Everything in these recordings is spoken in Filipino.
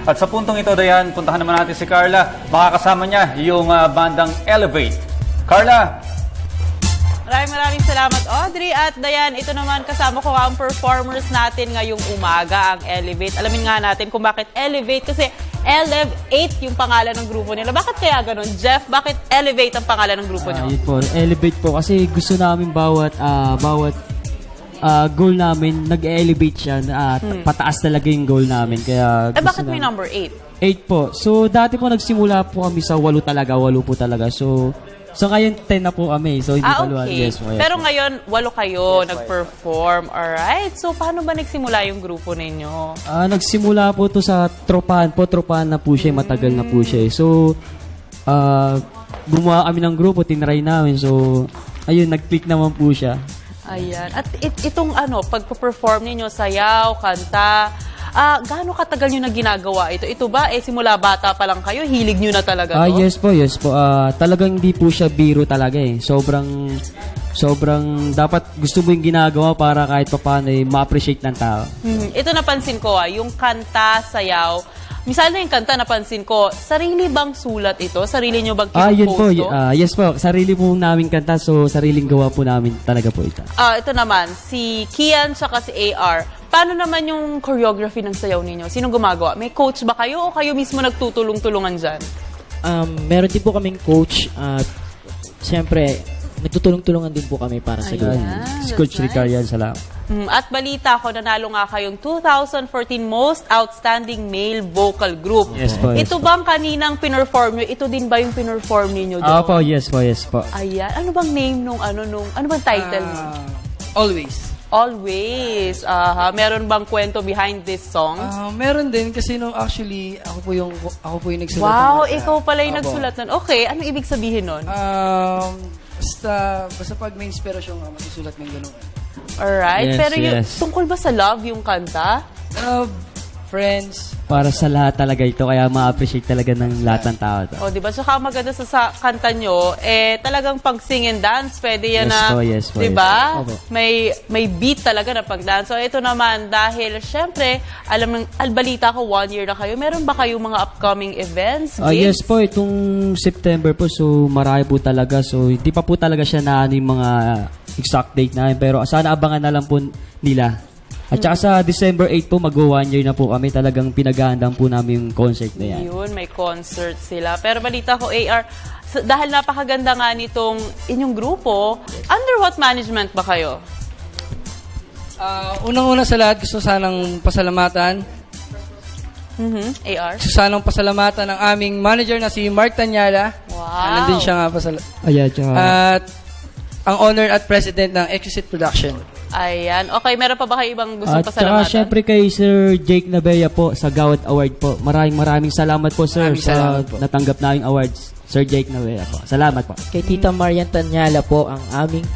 At sa puntong ito, Dayan, puntahan naman natin si Carla. Makakasama niya yung bandang Elevate. Carla! Maraming salamat, Audrey. At Dayan, ito naman kasama ko ang performers natin ngayong umaga, ang Elevate. Alamin nga natin kung bakit Elevate. Kasi Elevate yung pangalan ng grupo nila. Bakit kaya ganun? Jeff, bakit Elevate ang pangalan ng grupo nyo? Yun po, Elevate po. Kasi gusto namin bawat goal namin, nag-elevate siya. Pataas talaga yung goal namin. Kaya Bakit may number 8? 8 po. So, dati po nagsimula po kami sa 8 po talaga. So ngayon 10 na po kami. So, hindi paluan. Okay. Yes, po, yes, Pero po. ngayon, 8 kayo nag-perform. Alright. So, paano ba nagsimula yung grupo ninyo? Nagsimula po to sa tropahan po. Tropahan na po siya. Matagal na po siya. So, gumawa kami ng grupo. Tinry namin. So, ayun, nag-click naman po siya. Ayan. At itong pagpo-perform ninyo, sayaw, kanta, gaano katagal nyo na ginagawa ito? Ito ba, simula bata pa lang kayo, hilig nyo na talaga to? Yes po. Talagang hindi po siya biro talaga eh. Sobrang dapat gusto mo yung ginagawa para kahit pa paano ma-appreciate ng tao. Ito napansin ko, yung kanta, sayaw, misal na yung kanta, napansin ko, sarili bang sulat ito? Sarili nyo bang Yun po. to? Yes po. Sarili po namin kanta. So, sariling gawa po namin talaga po ito. Ito naman, si Kian tsaka si AR. Paano naman yung choreography ng sayaw ninyo? Sinong gumagawa? May coach ba kayo o kayo mismo nagtutulong-tulungan dyan? Meron din po kaming coach at siyempre, nagtutulong-tulungan din po kami para sa goal. Si Coach Ricarian, salamat. At balita ko, nanalo nga kayong 2014 Most Outstanding Male Vocal Group. Yes po, yes ito po. bang kaninang pinerform nyo? Ito din ba yung pinerform ninyo doon? Po, yes po. Ayan. Ano bang name nung ano bang title? Always. Always. Meron bang kwento behind this song? Meron din kasi actually ako po yung nagsulat. Wow, ng kanta. ikaw pala yung Apo. nagsulat nun. Okay, anong ibig sabihin nun? Basta pag may inspirasyon ka, masusulat ng gano'n. Alright. Yes, Pero yes. tungkol ba sa love yung kanta? Love, friends, Para sa lahat talaga ito. Kaya ma-appreciate talaga ng lahat ng tao to. O, di ba? Tsaka maganda sa kanta nyo, talagang pag sing and dance, pwede yan Yes po, di ba? yes. Opo. May beat talaga na pag-dance. So, ito naman, dahil, syempre, balita ko, 1 year na kayo. Meron ba kayong mga upcoming events? Yes po, itong September po, so marami po talaga. So, hindi pa po talaga siya na yung mga exact date namin. Pero sana abangan na lang po nila. At saka sa December 8 po, mag-1 year na po kami. Talagang pinag-aandang po namin yung concert na yan. Yun, may concert sila. Pero balita ko, AR, dahil napakaganda nga nitong inyong grupo, under what management ba kayo? unang-una sa lahat, gusto sanang pasalamatan. AR? Gusto sanang pasalamatan ng aming manager na si Mark Tanyala. Wow. Nandun siya nga Ayan, tsaka... At ang owner at president ng Exquisite Production. Ayan. Okay, meron pa ba kayo ibang gustong At saka pasalamatan? syempre kay Sir Jake Nabea po sa Gawad Award po. Maraming salamat po sir Maraming salamat po. natanggap naming awards. Sir Jake Nabea po. Salamat po. Kay Tita Marian Tanyala po ang aming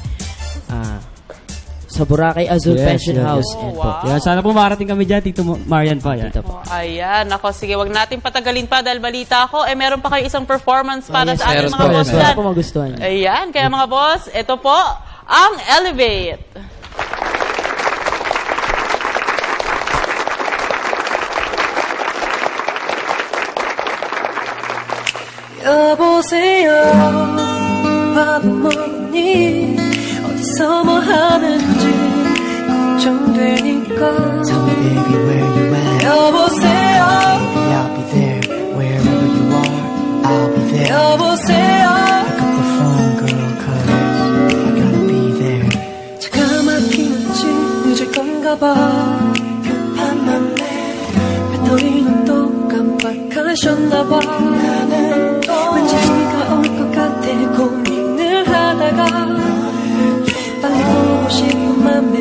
sa Boracay Azul Pension House. Oh, Yan po. wow. Kaya sana po marating kami dyan, Tito Marian pa. Yan. Tita po. Oh, ayan. Ako, sige, wag natin patagalin pa dahil balita ko, meron pa kayo isang performance para Yes, sa ating meron mga po, boss yes, dyan. Sana po magustuhan niyo. Ayan. Kaya mga boss, ito po, ang Elevate. 여보세요 바보 뭐니 어디서 뭐 하는지 걱정되니까 Tell me baby where you at. 여보세요 Baby I'll be there wherever you are. I'll be there. 여보세요 Pick up the phone girl cause I gotta be there. 차가 막히는지 늦을 건가 봐 급한 맘에 배터리는 또 깜빡하셨나 봐 나는 또 왠지 비가 올 것 같아 고민을 하다가 빨리 보고 싶은 맘에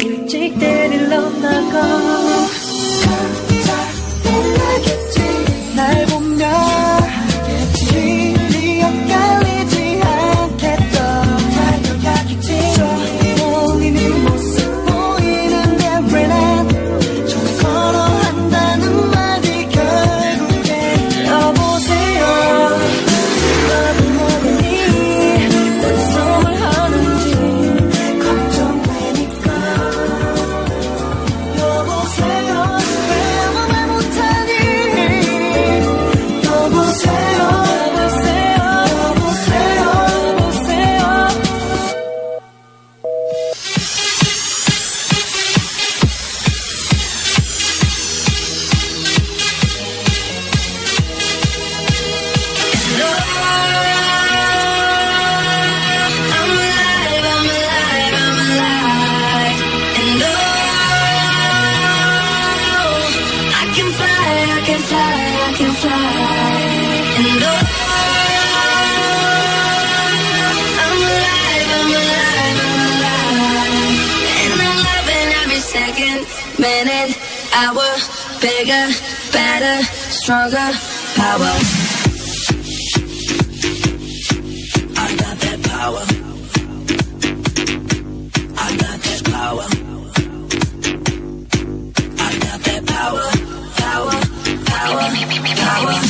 일찍 데리러 나가 날 보면 길이 엇갈리지 않겠다 좋아해 네 모습 보이는데 왜 난 전화 걸어 한다는 말이 결국엔 여보 bigger, better, stronger, power. I got that power. I got that power. I got that power, power, power, power.